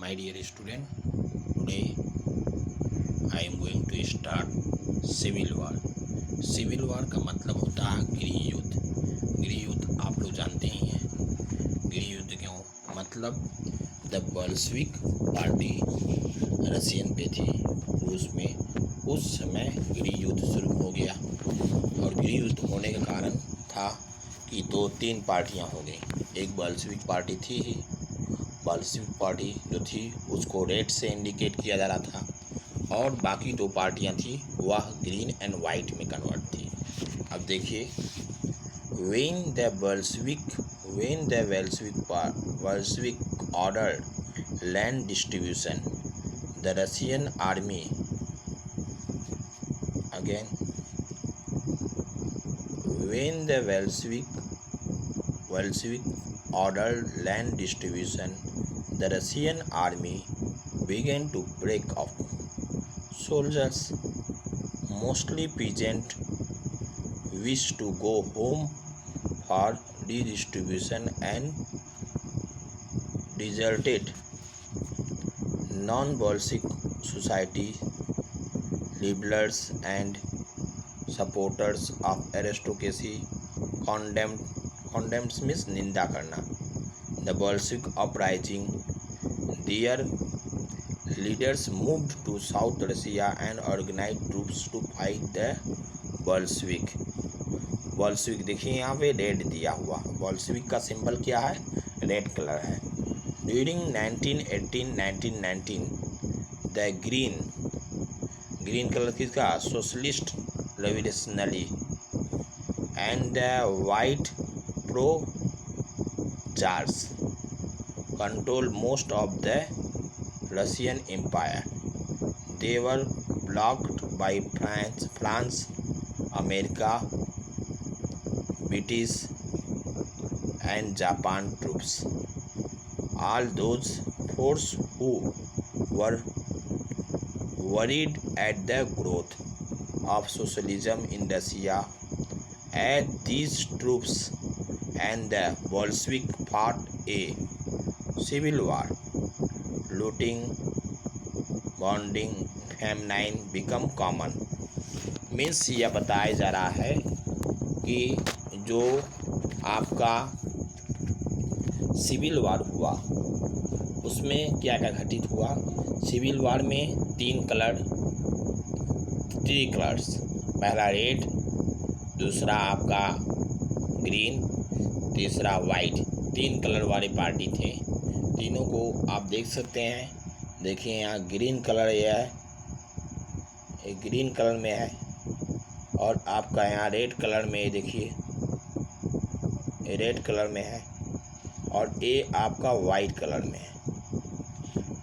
My dear student, today I am going to start civil war. Civil war का मतलब होता है गृह युद्ध। गृह युद्ध आप लोग जानते ही हैं। गृह युद्ध क्यों मतलब द बोल्शेविक पार्टी रशियन पे थी, रूस में। उस समय गृह युद्ध शुरू हो गया और गृह युद्ध होने का कारण था कि दो तीन पार्टियां हो गई। एक बोल्शेविक पार्टी थी ही, बोल्शेविक पार्टी जो थी उसको रेड से इंडिकेट किया जा रहा था और बाकी दो पार्टियां थी वह ग्रीन एंड वाइट में कन्वर्ट थी। अब देखिए, when the Bolshevik ordered land distribution, the Russian army again when the Bolshevik ordered land distribution, the Russian army began to break up. Soldiers, mostly peasants, wished to go home for redistribution and deserted. Non-Bolshevik society, liberals and supporters of aristocracy condemns means निंदा करना the Bolshevik uprising. Their leaders moved to South Russia and organized troops to fight the Bolshevik. Bolshevik देखिए यहाँ पे red दिया हुआ, Bolshevik का symbol क्या है? रेड कलर है। ड्यूरिंग 1918-1919 द ग्रीन कलर किसका? Socialist revolutionary and the white pro tsars control most of the Russian empire. They were blocked by France, America, British and Japan troops. All those forces who were worried at the growth of socialism in Russia at these troops and the Bolshevik fought a civil war. Looting, bonding, famine become common. Means यह बताया जा रहा है कि जो आपका civil वार हुआ उसमें क्या क्या घटित हुआ। सिविल वार में थ्री कलर्स, पहला रेड, दूसरा आपका ग्रीन, तीसरा वाइट, तीन कलर वाली पार्टी थे। तीनों को आप देख सकते हैं। देखिए यहाँ ग्रीन कलर यह है, ये ग्रीन कलर में है और आपका यहाँ रेड कलर में, देखिए ये रेड कलर में है और ये आपका वाइट कलर में है।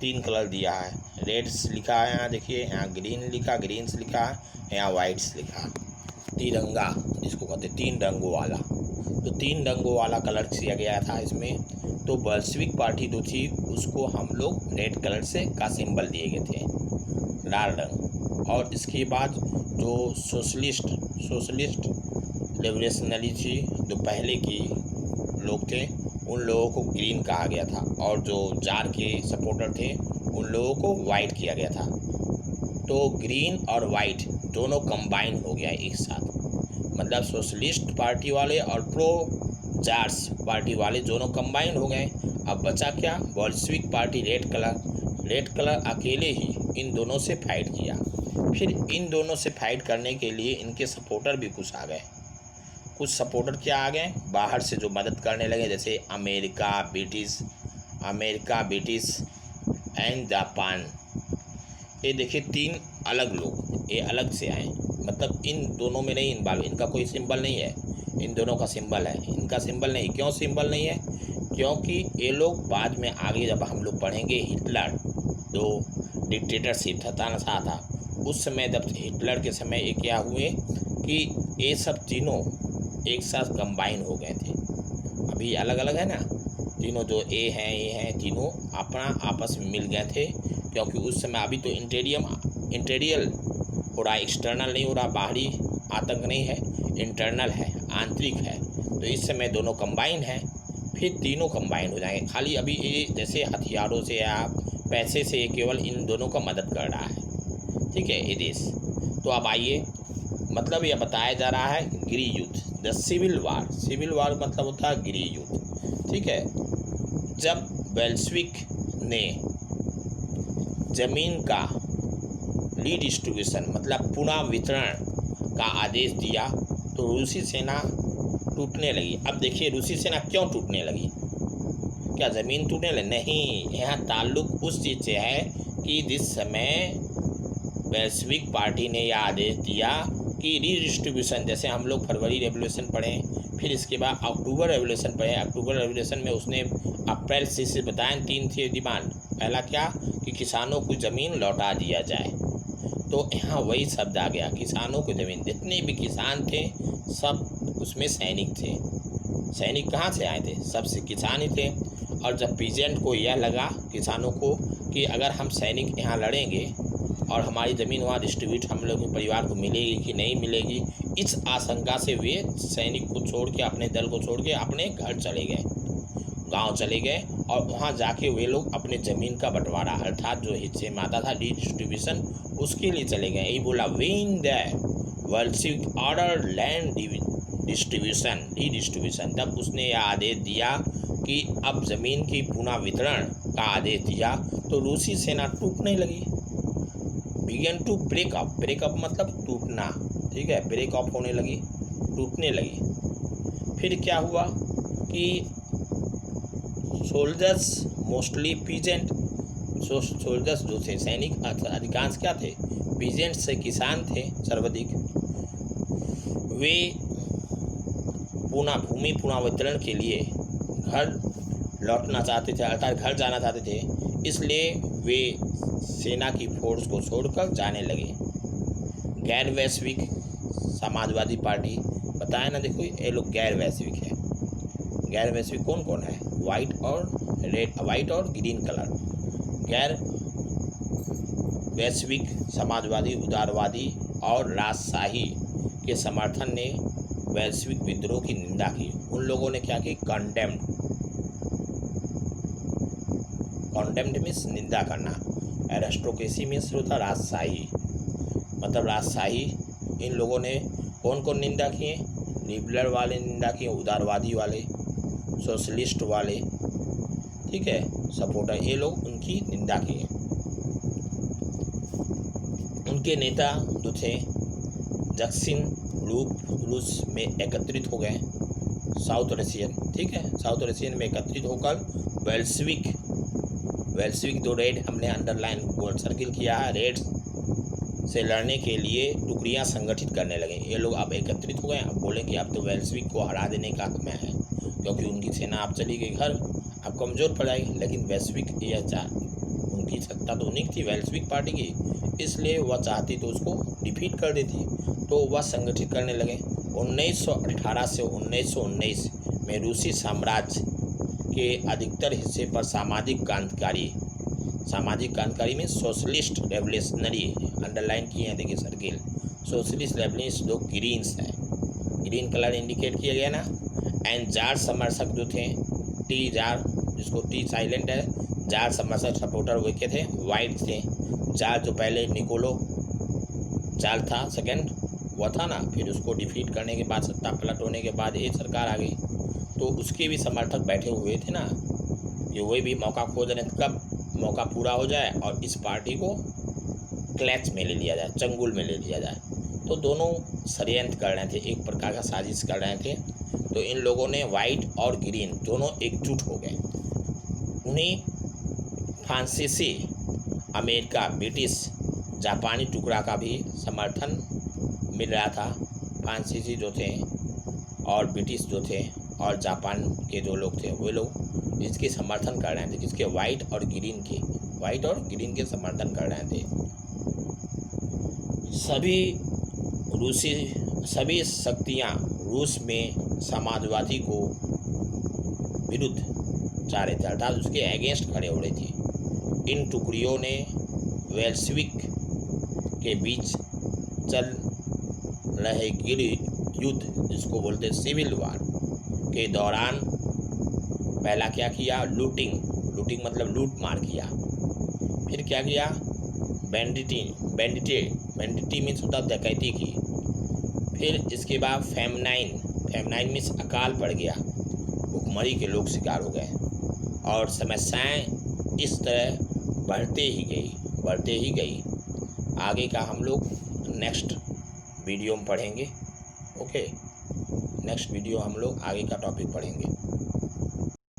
तीन कलर दिया है, रेड्स लिखा है यहाँ, देखिए यहाँ ग्रीन लिखा, ग्रीन्स लिखा है, यहाँ वाइट्स लिखा। तिरंगा जिसको कहते हैं, तीन रंगों वाला, तो तीन रंगों वाला कलर किया गया था इसमें। तो बोल्शेविक पार्टी जो थी उसको हम लोग रेड कलर से का सिंबल दिए गए थे, लाल रंग। और इसके बाद जो सोशलिस्ट रेवोल्यूशनरी थी, जो पहले की लोग थे, उन लोगों को ग्रीन कहा गया था और जो जार के सपोर्टर थे उन लोगों को वाइट किया गया था। तो ग्रीन और वाइट दोनों कंबाइन हो गया एक साथ, मतलब सोशलिस्ट पार्टी वाले और प्रो जार्स पार्टी वाले दोनों कंबाइन हो गए। अब बचा क्या? बोल्शेविक पार्टी रेड कलर अकेले ही इन दोनों से फाइट किया। फिर इन दोनों से फाइट करने के लिए इनके सपोर्टर भी कुछ आ गए। कुछ सपोर्टर क्या आ गए? बाहर से जो मदद करने लगे, जैसे अमेरिका, ब्रिटिश एंड जापान। ये देखिए तीन अलग लोग, ये अलग से आए, मतलब इन दोनों में नहीं इन्वॉल्व, इनका कोई सिंबल नहीं है, इन दोनों का सिंबल है, इनका सिंबल नहीं। क्यों सिंबल नहीं है? क्योंकि ये लोग बाद में आगे जब हम लोग पढ़ेंगे, हिटलर जो डिक्टेटरशिप था उस समय, जब हिटलर के समय ये क्या हुए कि ये सब तीनों एक साथ कंबाइन हो गए थे। अभी अलग अलग है ना, तीनों जो ये हैं तीनों अपना आपस में मिल गए थे, क्योंकि उस समय अभी तो इंटीरियल हो रहा, एक्सटर्नल नहीं हो रहा, बाहरी आतंक नहीं है, इंटरनल है, आंतरिक है। तो इस समय दोनों कंबाइन है, फिर तीनों कंबाइन हो जाएंगे। खाली अभी ये जैसे हथियारों से या पैसे से ये केवल इन दोनों का मदद कर रहा है, ठीक है, ये देश। तो अब आइए, मतलब यह बताया जा रहा है गृह युद्ध, the civil war. Civil war मतलब होता है गृह युद्ध, ठीक है। जब बेल्शविक ने जमीन का रीडिस्ट्रीब्यूशन मतलब पुनः वितरण का आदेश दिया तो रूसी सेना टूटने लगी। अब देखिए रूसी सेना क्यों टूटने लगी, क्या ज़मीन टूटने लगी? नहीं, यहाँ ताल्लुक उस चीज़ से है कि जिस समय वैश्विक पार्टी ने यह आदेश दिया कि रीडिस्ट्रीब्यूशन, जैसे हम लोग फरवरी रेवोल्यूशन पढ़े, फिर इसके बाद अक्टूबर रेवोल्यूशन पढ़े। अक्टूबर रेवोल्यूशन में उसने अप्रैल से बताया 3 थी डिमांड। पहला क्या कि किसानों को ज़मीन लौटा दिया जाए, तो यहाँ वही शब्द आ गया, किसानों को ज़मीन। जितने भी किसान थे सब उसमें सैनिक थे। सैनिक कहाँ से आए थे? सबसे किसान ही थे। और जब पीजेंट को यह लगा किसानों को कि अगर हम सैनिक यहाँ लड़ेंगे और हमारी ज़मीन वहाँ डिस्ट्रीब्यूट हम लोग के परिवार को मिलेगी कि नहीं मिलेगी, इस आशंका से वे सैनिक को छोड़ के, अपने दल को छोड़ के अपने घर चले गए, गांव चले गए। और वहाँ जाके वे लोग अपने ज़मीन का बंटवारा अर्थात जो हिस्से में आता था डिस्ट्रीब्यूशन, उसके लिए चले गए। यही बोला विन द वॉल्शिक ऑर्डर लैंड रीडिस्ट्रीब्यूशन। तब उसने यह आदेश दिया कि अब ज़मीन की पुनः वितरण का आदेश दिया तो रूसी सेना टूटने लगी। बिगन टू ब्रेकअप, ब्रेकअप मतलब टूटना, ठीक है, ब्रेकअप होने लगी, टूटने लगी। फिर क्या हुआ कि सोल्जर्स मोस्टली पीजेंट, सोल्जर्स जो थे सैनिक अधिकांश क्या थे? पीजेंट से किसान थे सर्वाधिक। वे भूमि पुनः वितरण के लिए घर लौटना चाहते थे अर्थात घर जाना चाहते थे, इसलिए वे सेना की फोर्स को छोड़कर जाने लगे। गैर वैश्विक समाजवादी पार्टी, बताया ना, देखो ये लोग गैर वैश्विक है। गैर वैश्विक कौन कौन है? वाइट और ग्रीन कलर। गैर वैश्विक समाजवादी, उदारवादी और राजशाही के समर्थन ने वैश्विक विद्रोह की निंदा की। उन लोगों ने क्या की? कॉन्डेम्ड मीन्स निंदा करना। एरिस्टोक्रेसी मीन्स होता राजशाही, मतलब राजशाही। इन लोगों ने कौन कौन निंदा किए? लिबरल वाले निंदा किए, उदारवादी वाले, सोशलिस्ट वाले, ठीक है, सपोर्टर, ये लोग उनकी निंदा किए। उनके नेता जो थे जक्सिन रूस में एकत्रित हो गए, साउथ रशियन, ठीक है, साउथ रशियन में एकत्रित होकर वेल्सविक जो रेड हमने अंडरलाइन गोल सर्किल किया है, रेड से लड़ने के लिए टुकड़ियां संगठित करने लगे। ये लोग अब एकत्रित हो गए, अब बोले कि अब तो वेल्सविक को हरा देने का समय है, क्योंकि उनकी सेना अब चली गई घर, अब कमज़ोर पड़ जाएगी। लेकिन वैश्विक उनकी सत्ता तो नहीं थी वेल्सविक पार्टी की, इसलिए वह चाहती तो उसको डिफीट कर देती, तो वह संगठित करने लगे। 1918 से 1919 में रूसी साम्राज्य के अधिकतर हिस्से पर सामाजिक क्रांतिकारी में सोशलिस्ट रेवोल्यूशनरी अंडरलाइन किए हैं, देखिए सर्किल, सोशलिस्ट रेवोल्यूशन जो ग्रीन्स है, ग्रीन कलर इंडिकेट किया गया ना। एंड जार समर्थक जो थे, टी जार, जिसको टी साइलेंट है, जार समर्थक सपोर्टर वे के थे, वाइट थे। जार जो पहले निकोलो जार था सेकंड, वह था ना, फिर उसको डिफीट करने के बाद सत्ता पलट होने के बाद ये सरकार आ गई, तो उसके भी समर्थक बैठे हुए थे ना, ये वही भी मौका खोज रहे थे कब मौका पूरा हो जाए और इस पार्टी को क्लैच में ले लिया जाए, चंगुल में ले लिया जाए। तो दोनों षड्यंत्र कर रहे थे, एक प्रकार का साजिश कर रहे थे। तो इन लोगों ने वाइट और ग्रीन दोनों एकजुट हो गए। उन्हें फ्रांसीसी, अमेरिका, ब्रिटिश, जापानी टुकड़ा का भी समर्थन मिल रहा था। फ्रांसीसी जो थे और ब्रिटिश जो थे और जापान के जो लोग थे, वे लोग इसके समर्थन कर रहे थे, जिसके वाइट और ग्रीन के समर्थन कर रहे थे। सभी शक्तियाँ रूस में समाजवादी को विरुद्ध जा रहे थे, अर्थात उसके अगेंस्ट खड़े हो रहे थे। इन टुकड़ियों ने वेल्सविक के बीच चल रहे गृह युद्ध, जिसको बोलते सिविल वार के दौरान पहला क्या किया? लूटिंग मतलब लूट मार किया। फिर क्या किया, बैंडिटी मीन्स होता डकैती की। फिर इसके बाद फेमनाइन मीन्स अकाल पड़ गया, भुखमरी के लोग शिकार हो गए, और समस्याएं इस तरह बढ़ते ही गई। आगे का हम लोग नेक्स्ट वीडियो में पढ़ेंगे। ओके, नेक्स्ट वीडियो हम लोग आगे का टॉपिक पढ़ेंगे।